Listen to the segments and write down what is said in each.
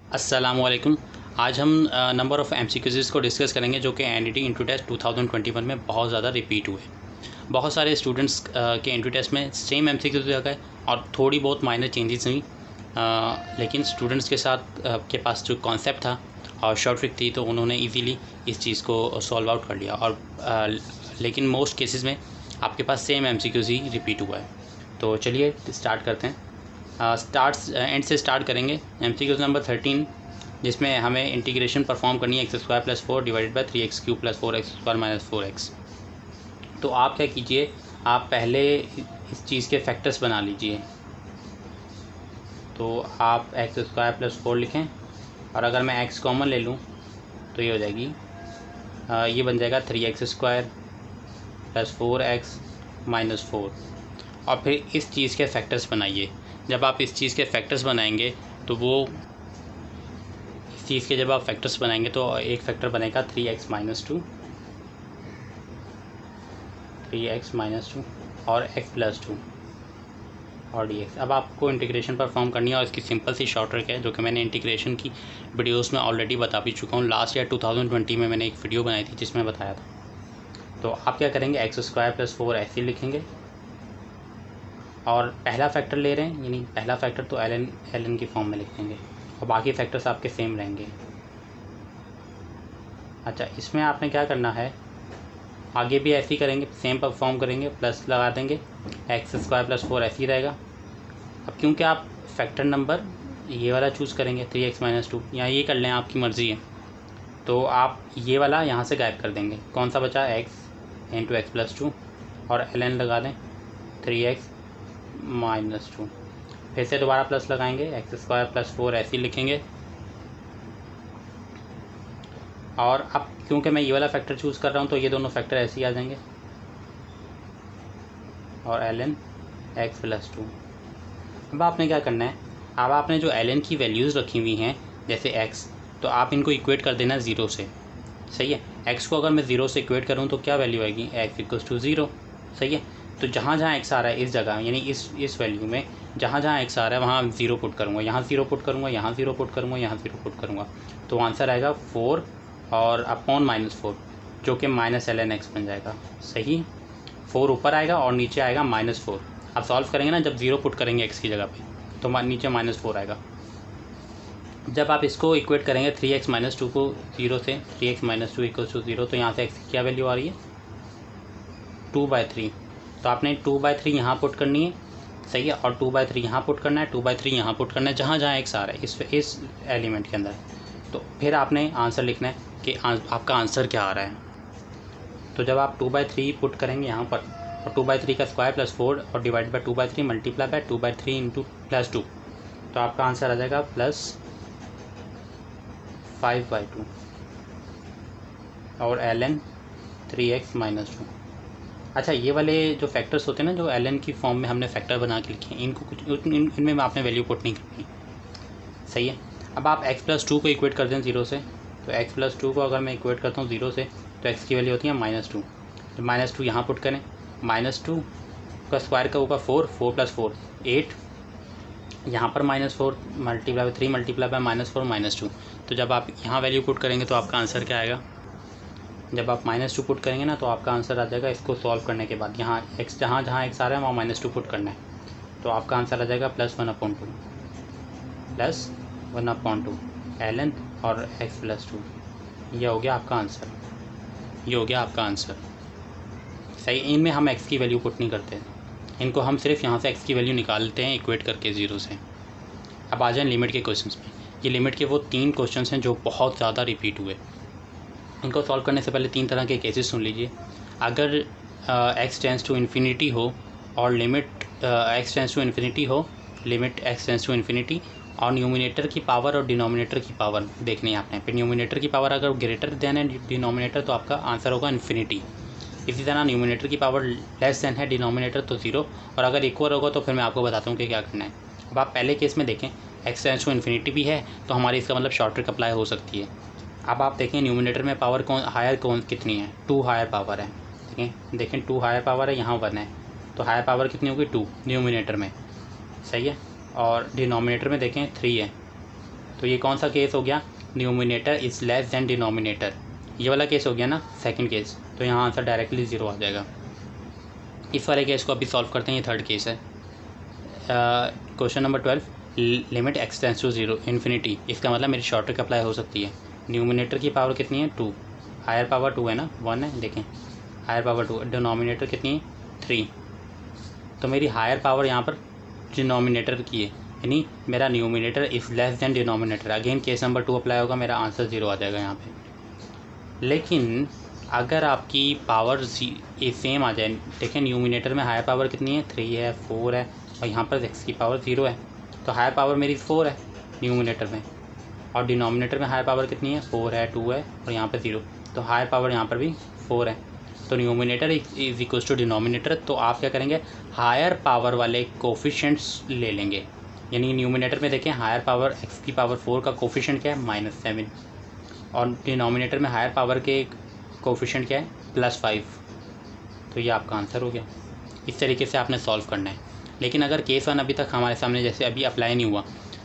अस्सलामुअलैकुम। आज हम नंबर ऑफ़ एमसीक्यूज़ को डिस्कस करेंगे जो कि एनईटी इंटू टेस्ट 2021 में बहुत ज़्यादा रिपीट हुए। बहुत सारे स्टूडेंट्स के इंटू टेस्ट में सेम एमसीक्यूज़ आ गए और थोड़ी बहुत माइनर चेंजेस हुई, लेकिन स्टूडेंट्स के साथ के पास जो कॉन्सेप्ट था और शॉर्ट ट्रिक थी तो उन्होंने इजीली इस चीज़ को सॉल्व आउट कर लिया। और लेकिन मोस्ट केसेस में आपके पास सेम एमसीक्यूज़ ही रिपीट हुआ है। तो चलिए स्टार्ट करते हैं। एंड से स्टार्ट करेंगे। एमसीक्यूज़ नंबर 13, जिसमें हमें इंटीग्रेशन परफॉर्म करनी है x² + 4 divided by 3x³ + 4x² - 4x। तो आप क्या कीजिए, आप पहले इस चीज़ के फैक्टर्स बना लीजिए। तो आप x² + 4 लिखें और अगर मैं x कॉमन ले लूँ तो ये हो जाएगी, ये बन जाएगा 3x² + 4x - 4। और फिर इस चीज़ के फैक्टर्स बनाइए। जब आप इस चीज़ के फैक्टर्स बनाएंगे तो इस चीज़ के जब आप फैक्टर्स बनाएंगे तो एक फैक्टर बनेगा 3x - 2 और x + 2 और dx। अब आपको इंटीग्रेशन परफॉर्म करनी है और इसकी सिंपल सी शॉर्ट ट्रिक है जो कि मैंने इंटीग्रेशन की वीडियोस में ऑलरेडी बता भी चुका हूँ। लास्ट ईयर 2020 में मैंने एक वीडियो बनाई थी जिसमें बताया था। तो आप क्या करेंगे, x² + 4 ऐसे लिखेंगे और पहला फैक्टर ले रहे हैं, यानी पहला फैक्टर तो ln की फॉर्म में लिख देंगे और बाकी फैक्टर्स आपके सेम रहेंगे। अच्छा, इसमें आपने क्या करना है, आगे भी ऐसे ही करेंगे, सेम परफॉर्म करेंगे, प्लस लगा देंगे, x² + 4 ऐसे ही रहेगा। अब क्योंकि आप फैक्टर नंबर ये वाला चूज़ करेंगे 3x - 2, या ये कर लें, आपकी मर्ज़ी है। तो आप ये वाला यहाँ से गायब कर देंगे। कौन सा बचा, x × x + 2 और ln लगा दें 3x - 2। फिर से दोबारा प्लस लगाएंगे, x² + 4 ऐसे ही लिखेंगे। और अब क्योंकि मैं ये वाला फैक्टर चूज़ कर रहा हूँ तो ये दोनों फैक्टर ऐसे ही आ जाएंगे और ln x + 2। अब आपने क्या करना है, अब आपने जो ln की वैल्यूज़ रखी हुई हैं जैसे x, तो आप इनको इक्वेट कर देना 0 से। सही है, x को अगर मैं 0 से इक्वेट करूँ तो क्या वैल्यू आएगी, x = 0। सही है, तो जहाँ जहाँ x आ रहा है इस जगह, यानी इस वैल्यू में जहाँ जहाँ x आ रहा है वहाँ 0 पुट करूँगा, यहाँ 0 पुट करूँगा, यहाँ 0 पुट करूँगा, यहाँ 0 पुट करूँगा। तो आंसर आएगा 4 और अपॉन -4 जो कि -ln x बन जाएगा। सही, 4 ऊपर आएगा और नीचे आएगा -4। आप सॉल्व करेंगे ना, जब 0 पुट करेंगे x की जगह पे तो नीचे -4 आएगा। जब आप इसको इक्वेट करेंगे 3x - 2 को 0 से, 3x - 2 = 0, तो यहाँ से x की क्या वैल्यू आ रही है, 2/3। तो आपने 2/3 यहाँ पुट करनी है। सही है, और 2/3 यहाँ पुट करना है, 2/3 यहाँ पुट करना है, जहाँ जहाँ x आ रहा है इस एलिमेंट के अंदर। तो फिर आपने आंसर लिखना है कि आपका आंसर क्या आ रहा है। तो जब आप 2/3 पुट करेंगे यहाँ पर और 2/3 का स्क्वायर + 4 और डिवाइड बाय 2/3 मल्टीप्लाई बाय 2/3 + 2, तो आपका आंसर आ जाएगा +5/2 और ln 3x - 2। अच्छा, ये वाले जो फैक्टर्स होते हैं ना, जो ln की फॉर्म में हमने फैक्टर बना के लिखे हैं, इनको कुछ इनमें आपने वैल्यू पुट नहीं करनी। सही है, अब आप x + 2 को इक्वेट कर दें 0 से। तो x + 2 को अगर मैं इक्वेट करता हूँ 0 से तो x की वैल्यू होती है -2। तो -2 यहाँ पुट करें, -2 का स्क्वायर का होगा 4, 4 + 4 8, यहाँ पर -4 मल्टीप्लाई बाय 3 मल्टीप्लाई बाय -4 -2। तो जब आप यहाँ वैल्यू पुट करेंगे तो आपका आंसर क्या आएगा, जब आप -2 पुट करेंगे ना तो आपका आंसर आ जाएगा, इसको सॉल्व करने के बाद यहाँ x जहाँ जहाँ x आ रहा है वहाँ -2 पुट करना है, तो आपका आंसर आ जाएगा +1/2 ln और x + 2। ये हो गया आपका आंसर, ये हो गया आपका आंसर। सही, इनमें हम x की वैल्यू पुट नहीं करते, इनको हम सिर्फ यहाँ से x की वैल्यू निकालते हैं इक्वेट करके 0 से। अब आ जाएं लिमिट के क्वेश्चंस में। ये लिमिट के वो 3 क्वेश्चंस हैं जो बहुत ज़्यादा रिपीट हुए। इनको सॉल्व करने से पहले 3 तरह के केसेस सुन लीजिए। अगर x टेंड्स टू इन्फिनिटी हो और limit x tends to infinity हो, limit x tends to infinity, और न्यूमिनेटर की पावर और डिनोमिनेटर की पावर देखनी है आपने। फिर न्यूमिनेटर की पावर अगर ग्रेटर देन है डिनोमिनेटर तो आपका आंसर होगा इन्फिनिटी। इसी तरह न्यूमिनेटर की पावर लेस देन है डिनोमिनेटर तो 0, और अगर इक्वल होगा तो फिर मैं आपको बताता हूँ कि क्या करना है। अब आप पहले केस में देखें, x टेंड्स टू इन्फिनिटी भी है तो हमारी इसका मतलब शॉर्ट ट्रिक अप्लाई हो सकती है। अब आप देखें न्यूमिनेटर में पावर कितनी है, 2 हायर पावर है। देखें 2 हायर पावर है, यहाँ 1 है, तो हायर पावर कितनी होगी 2 न्यूमिनेटर में। सही है, और डिनोमिनेटर में देखें 3 है, तो ये कौन सा केस हो गया, numerator is less than denominator, ये वाला केस हो गया ना सेकंड केस। तो यहाँ आंसर डायरेक्टली 0 आ जाएगा। इस वाले केस को अभी सॉल्व करते हैं, ये थर्ड केस है। Question number 12, limit x tends to 0 infinity, इसका मतलब मेरी शॉर्ट ट्रिक अप्लाई हो सकती है। न्यूमिनेटर की पावर कितनी है 2, हायर पावर 2 है ना, 1 है, देखें हायर पावर 2, डिनोमिनेटर कितनी है 3, तो मेरी हायर पावर यहाँ पर डिनोमिनेटर की है, यानी मेरा numerator is less than denominator. Again case number 2 apply होगा, मेरा आंसर 0 आ जाएगा यहाँ पे। लेकिन अगर आपकी पावर सेम आ जाए, देखें न्यूमिनेटर में हायर पावर कितनी है 3 है, 4 है, और यहाँ पर x की पावर 0 है, तो हायर पावर मेरी 4 है न्यूमिनेटर में, और डिनोमिनेटर में हायर पावर कितनी है 4 है, 2 है, और यहाँ पर 0, तो हायर पावर यहाँ पर भी 4 है। तो numerator is equal to denominator, तो आप क्या करेंगे, हायर पावर वाले कोफिशिएंट्स ले लेंगे। यानी न्यूमिनेटर में देखें हायर पावर x की पावर 4 का कोफिशिएंट क्या है -7, और डिनोमिनेटर में हायर पावर के कोफिशिएंट क्या है +5, तो ये आपका आंसर हो गया। इस तरीके से आपने सॉल्व करना है। लेकिन अगर केस 1 अभी तक हमारे सामने जैसे अभी अप्लाई नहीं हुआ,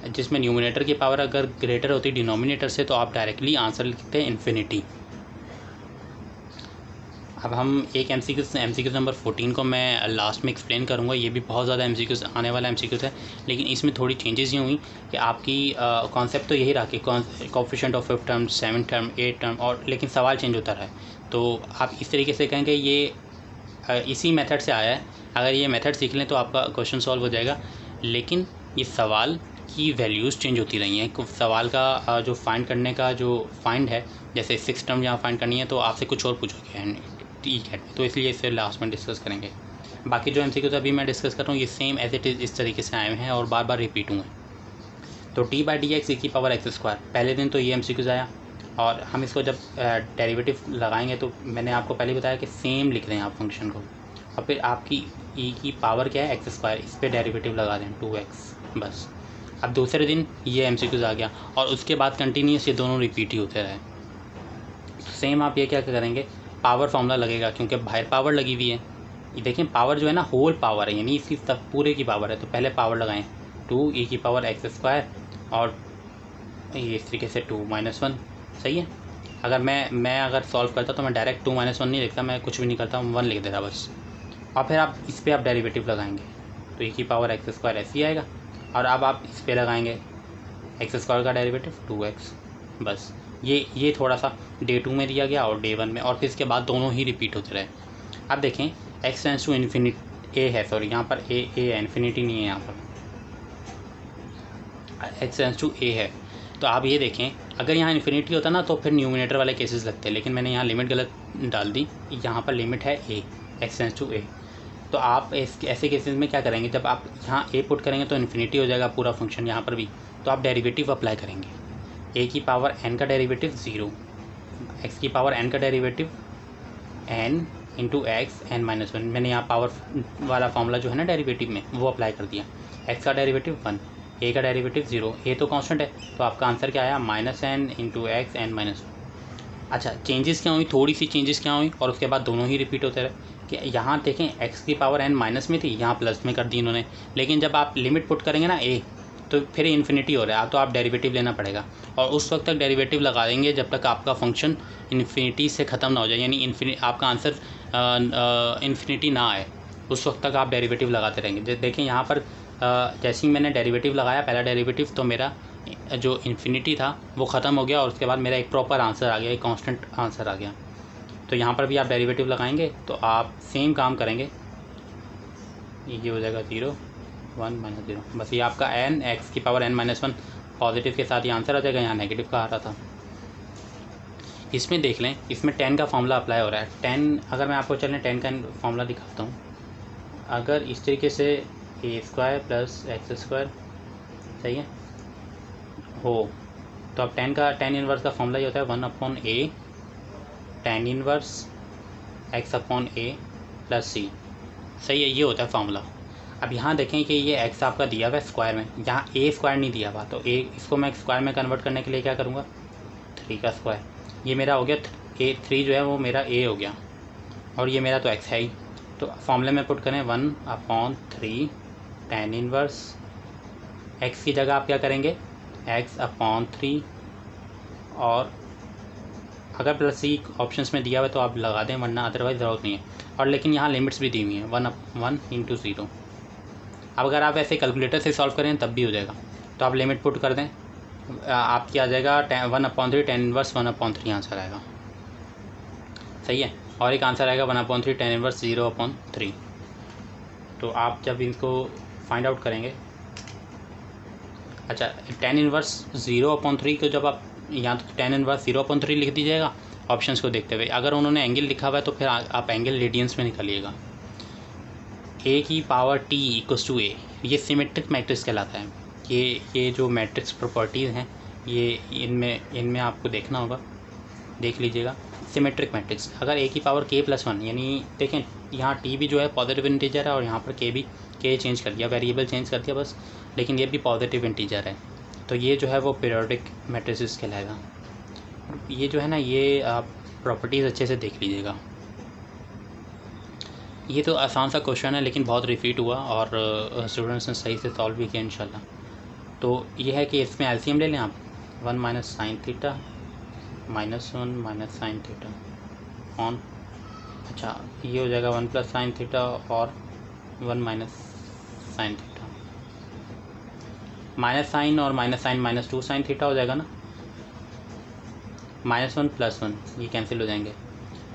जिसमें न्यूमिनेटर की पावर अगर ग्रेटर होती डिनोमिनेटर से, तो आप डायरेक्टली आंसर लिखते हैं इन्फिनिटी। अब हम एक एमसीक्यूज़ नंबर 14 को मैं लास्ट में एक्सप्लेन करूँगा। ये भी बहुत ज़्यादा एमसीक्यूज़ आने वाला एमसीक्यूज़ है, लेकिन इसमें थोड़ी चेंजेस ये हुई कि आपकी कॉन्सेप्ट तो यही रहा कि coefficient of 5th term, 7th term, 8th term, और लेकिन सवाल चेंज होता रहा है। तो आप इस तरीके से कहेंगे ये इसी मेथड से आया है, अगर ये मेथड सीख लें तो आपका क्वेश्चन सॉल्व हो जाएगा। लेकिन ये सवाल की वैल्यूज़ चेंज होती रही हैं। सवाल का जो फाइंड करने का जो फाइंड है, जैसे 6th टर्म यहाँ फाइंड करनी है तो आपसे कुछ और पूछोगे, ठीक है, तो इसलिए इसे लास्ट में डिस्कस करेंगे। बाकी जो एमसीक्यूज़ अभी मैं डिस्कस कर रहा हूँ ये सेम एज इट इज़ इस तरीके से आए हैं और बार बार रिपीट हुए। तो t/dx e की पावर x², पहले दिन तो ये एमसीक्यूज़ आया, और हम इसको जब डेरिवेटिव लगाएंगे तो मैंने आपको पहले बताया कि सेम लिख दें आप फंक्शन को, और फिर आपकी e की पावर क्या है x², इस पर डेरिवेटिव लगा दें 2x, बस। अब दूसरे दिन ये एमसीक्यूज़ आ गया, और उसके बाद कंटिन्यूस ये दोनों रिपीट ही होते रहे। सेम आप ये क्या करेंगे, पावर फार्मूला लगेगा, क्योंकि बाहर पावर लगी हुई है। ये देखें पावर जो है ना होल पावर है, यानी इसकी सब पूरे की पावर है, तो पहले पावर लगाएं 2 e की पावर x², और ये इस तरीके से 2 - 1, सही है। अगर मैं अगर सॉल्व करता तो मैं डायरेक्ट 2 - 1 नहीं लिखता, मैं कुछ भी नहीं करता, 1 लिख देता बस, और फिर आप इस पर आप डेरिवेटिव लगाएंगे तो e की पावर x² ऐसे ही आएगा, और अब आप इस पर लगाएंगे x² का डेरिवेटिव 2x, बस। ये थोड़ा सा डे 2 में दिया गया और डे 1 में, और फिर इसके बाद दोनों ही रिपीट होते रहे। अब देखें x tends to infinity a है, सॉरी यहाँ पर a है, इन्फिनिटी नहीं है, यहाँ पर x टेंड्स टू a है। तो आप ये देखें अगर यहाँ इन्फिनिटी होता ना तो फिर न्यूमिनेटर वाले केसेस लगते, लेकिन मैंने यहाँ लिमिट गलत डाल दी, यहाँ पर लिमिट है a, x tends to a। तो आप ऐसे केसेस में क्या करेंगे, जब आप यहाँ a पुट करेंगे तो इन्फिनिटी हो जाएगा पूरा फंक्शन यहाँ पर भी, तो आप डेरिवेटिव अप्लाई करेंगे। a की पावर n का डेरिवेटिव 0, x की पावर n का derivative n into x n - 1, मैंने यहाँ पावर वाला फार्मूला जो है ना डेरिवेटिव में वो अप्लाई कर दिया। x का डेरिवेटिव 1, a का डेरिवेटिव 0, a तो कांस्टेंट है, तो आपका आंसर क्या आया -n इंटू एक्स n - 1। अच्छा चेंजेस क्या हुई, थोड़ी सी चेंजेस क्या हुई, और उसके बाद दोनों ही रिपीट होते रहे। कि यहाँ देखें x की पावर n माइनस में थी, यहाँ प्लस में कर दी इन्होंने, लेकिन जब आप लिमिट पुट करेंगे ना a, तो फिर इन्फिनिटी हो रहा है, तो आप डेरिवेटिव लेना पड़ेगा, और उस वक्त तक डेरिवेटिव लगा देंगे जब तक आपका फंक्शन इन्फिनिटी से ख़त्म ना हो जाए, यानी आपका आंसर इन्फिनिटी ना आए, उस वक्त तक आप डेरिवेटिव लगाते रहेंगे। देखें यहाँ पर जैसे ही मैंने डेरिवेटिव लगाया पहला डेरिवेटिव, तो मेरा जो इन्फिनिटी था वो ख़त्म हो गया, और उसके बाद मेरा एक प्रॉपर आंसर आ गया, एक कांस्टेंट आंसर आ गया। तो यहाँ पर भी आप डेरिवेटिव लगाएंगे तो आप सेम काम करेंगे, ये हो जाएगा 0 1 - 0, बस ये आपका n x की पावर n - 1 पॉजिटिव के साथ ये आंसर आ जाएगा, यहाँ नेगेटिव का आ रहा था। इसमें देख लें, इसमें 10 का फॉर्मूला अप्लाई हो रहा है। 10 अगर मैं आपको चलें 10 का फॉर्मूला दिखाता हूँ, अगर इस तरीके से a² + x², सही है हो, तो अब 10 इनवर्स का फॉर्मूला ये होता है 1/a tan inverse x/a + c, सही है, ये होता है फार्मूला। अब यहाँ देखें कि ये x आपका दिया हुआ है स्क्वायर में, यहाँ a² नहीं दिया हुआ, तो a इसको मैं स्क्वायर में कन्वर्ट करने के लिए क्या करूँगा 3 का स्क्वायर, ये मेरा हो गया a3 जो है वो मेरा a हो गया, और ये मेरा तो x है ही, तो फॉर्मूले में पुट करें 1/3 tan इनवर्स x की जगह आप क्या करेंगे x/3 और अगर प्लस सी ऑप्शंस में दिया हुआ है तो आप लगा दें, वरना अदरवाइज ज़रूरत नहीं है। और लेकिन यहाँ लिमिट्स भी दी हुई हैं 1 × 0। अब अगर आप ऐसे कैलकुलेटर से सॉल्व करें तब भी हो जाएगा, तो आप लिमिट पुट कर दें, आपकी आ जाएगा 1/3 tan इनवर्स 1/3 आंसर आएगा। सही है। और एक आंसर आएगा 1/3 tan इनवर्स 0/3। तो आप जब इनको फाइंड आउट करेंगे, अच्छा tan इनवर्स 0/3 को जब आप यहाँ तो tan इनवर्स 0/3 लिख दीजिएगा ऑप्शंस को देखते हुए। अगर उन्होंने एंगल लिखा हुआ है तो फिर आप एंगल रेडियंस में निकालिएगा। a⁻t = a, ये सिमेट्रिक मैट्रिक्स कहलाता है। ये जो मैट्रिक्स प्रॉपर्टीज़ हैं ये इनमें आपको देखना होगा, देख लीजिएगा। सिमेट्रिक मैट्रिक्स अगर a⁻k+1, यानी देखें यहाँ t भी जो है पॉजिटिव इंटीजर है और यहाँ पर k भी चेंज कर दिया, वेरिएबल चेंज कर दिया बस, लेकिन ये भी पॉजिटिव इंटीजर है, तो ये जो है वो पीरियोडिक मैट्रिसेस कहलाएगा। ये जो है ना, ये आप प्रॉपर्टीज़ अच्छे से देख लीजिएगा। ये तो आसान सा क्वेश्चन है लेकिन बहुत रिपीट हुआ और स्टूडेंट्स ने सही से सॉल्व भी किया इंशाल्लाह। तो ये है कि इसमें एलसीएम ले लें आप, 1 - sin θ -1 - sin θ ऑन, अच्छा ये हो जाएगा 1 + sin θ और 1 - sin θ, माइनस साइन और माइनस साइन -2 sin θ हो जाएगा ना, -1 + 1 ये कैंसिल हो जाएंगे।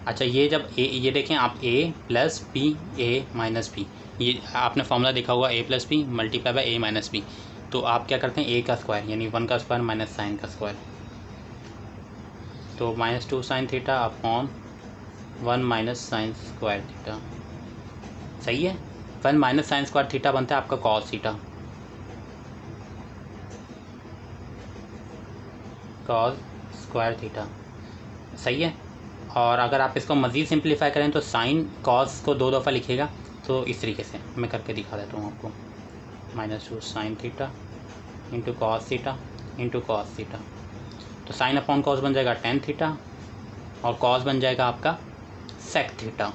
अच्छा ये जब ये देखें आप a + b a - b, ये आपने फॉर्मूला देखा होगा a + b × a - b, तो आप क्या करते हैं a का स्क्वायर यानी 1 का स्क्वायर माइनस साइन का स्क्वायर, तो -2 sin θ अपॉन 1 - sin स्क्वायर θ। सही है। 1 - sin स्क्वायर θ बनता है आपका cos θ, cos स्क्वायर θ। सही है। और अगर आप इसको मज़ीद सिंप्लीफाई करें तो साइन कॉस को 2 दफ़ा लिखेगा, तो इस तरीके से मैं करके दिखा देता हूँ आपको, -2 sin θ × cos θ × cos θ, तो साइन अपॉन कॉस बन जाएगा tan θ और कॉस बन जाएगा आपका sec θ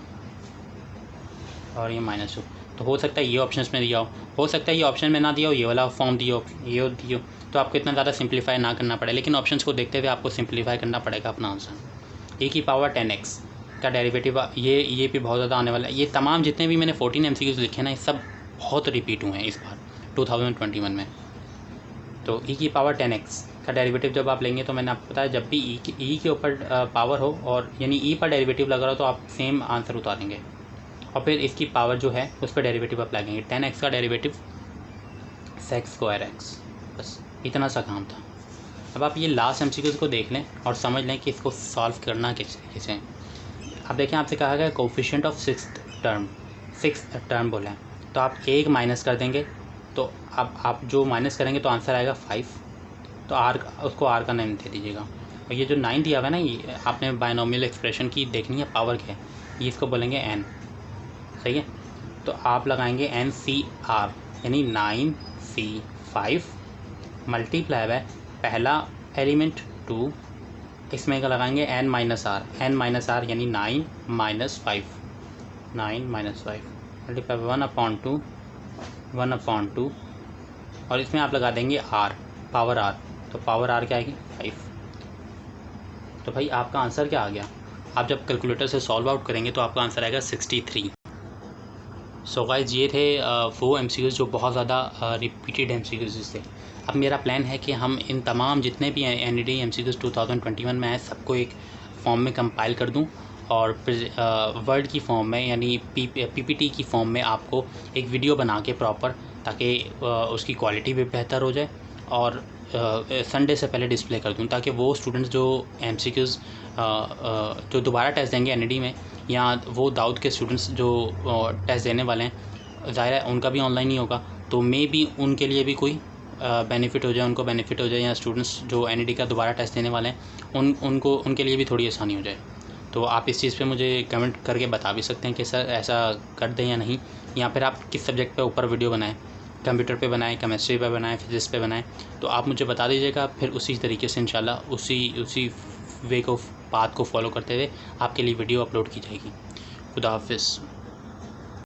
और ये -2। तो हो सकता है ये ऑप्शंस में दिया हो सकता है ये ऑप्शन में ना दिया हो, ये वाला फॉर्म दिया हो, ये दिया हो, तो आपको इतना ज़्यादा सिंप्लीफाई ना करना पड़े, लेकिन ऑप्शंस को देखते हुए आपको सिंप्लीफाई करना पड़ेगा अपना आंसर। a⁻10x का डेरिवेटिव ये भी बहुत ज़्यादा आने वाला है। ये तमाम जितने भी मैंने 14 MCQs लिखे ना, ये सब बहुत रिपीट हुए हैं इस बार 2021 में। तो e⁻10x का डेरिवेटिव जब आप लेंगे तो मैंने आपको बताया जब भी e के ऊपर पावर हो और यानी e पर डेरिवेटिव लग रहा हो तो आप सेम आंसर उतारेंगे और फिर इसकी पावर जो है उस पर डेरिवेटिव आप लगाएंगे। 10x का डेरिवेटिव sec स्क्वायर x, बस इतना सा काम था। अब आप ये लास्ट MCQs को देख लें और समझ लें कि इसको सॉल्व करना किस तरीके से। अब देखें आपसे कहा गया कोफिशिएंट ऑफ 6th टर्म बोला है, तो आप 1 माइनस कर देंगे, तो अब आप जो माइनस करेंगे तो आंसर आएगा 5, तो r उसको r का नेम दे दीजिएगा। और ये जो 9 दिया हुआ है ना, ये आपने बायनोमियल एक्सप्रेशन की देखनी है, पावर क्या है, ये इसको बोलेंगे n। सही है। तो आप लगाएंगे NCR यानी 9C5 मल्टीप्लाई बाय पहला एलिमेंट 2, इसमें का लगाएंगे n - r यानी 9 - 5 मल्टीप्लाई 1/2 और इसमें आप लगा देंगे r, पावर r, तो पावर r क्या आएगी 5। तो भाई आपका आंसर क्या आ गया, आप जब कैलकुलेटर से सॉल्व आउट करेंगे तो आपका आंसर आएगा 63। सो गाइस ये थे वो MCQs जो बहुत ज़्यादा रिपीटेड MCQs थे। अब मेरा प्लान है कि हम इन तमाम जितने भी NED MCQs 2021 में आए सबको एक फॉर्म में कंपाइल कर दूं और वर्ड की फॉर्म में यानी PPT की फॉर्म में आपको एक वीडियो बना के प्रॉपर, ताकि उसकी क्वालिटी भी बेहतर हो जाए और संडे से पहले डिस्प्ले कर दूं, ताकि वो स्टूडेंट्स जो MCQs जो दोबारा टेस्ट देंगे NED में, या वो दाऊद के स्टूडेंट्स जो टेस्ट देने वाले हैं, ज़ाहिर है उनका भी ऑनलाइन ही होगा, तो मे भी उनके लिए भी कोई बेनिफिट हो जाए, उनको बेनिफिट हो जाए, या स्टूडेंट्स जो NED का दोबारा टेस्ट देने वाले हैं उनके लिए भी थोड़ी आसानी हो जाए। तो आप इस चीज़ पे मुझे कमेंट करके बता भी सकते हैं कि सर ऐसा कर दें या नहीं, या फिर आप किस सब्जेक्ट पे ऊपर वीडियो बनाएं, कंप्यूटर पे बनाएं, केमिस्ट्री पे बनाएं, फिजिक्स पे बनाएं, तो आप मुझे बता दीजिएगा। फिर उसी तरीके से इंशाल्लाह उसी वे को पाथ को फॉलो करते हुए आपके लिए वीडियो अपलोड की जाएगी। खुदा हाफिज़।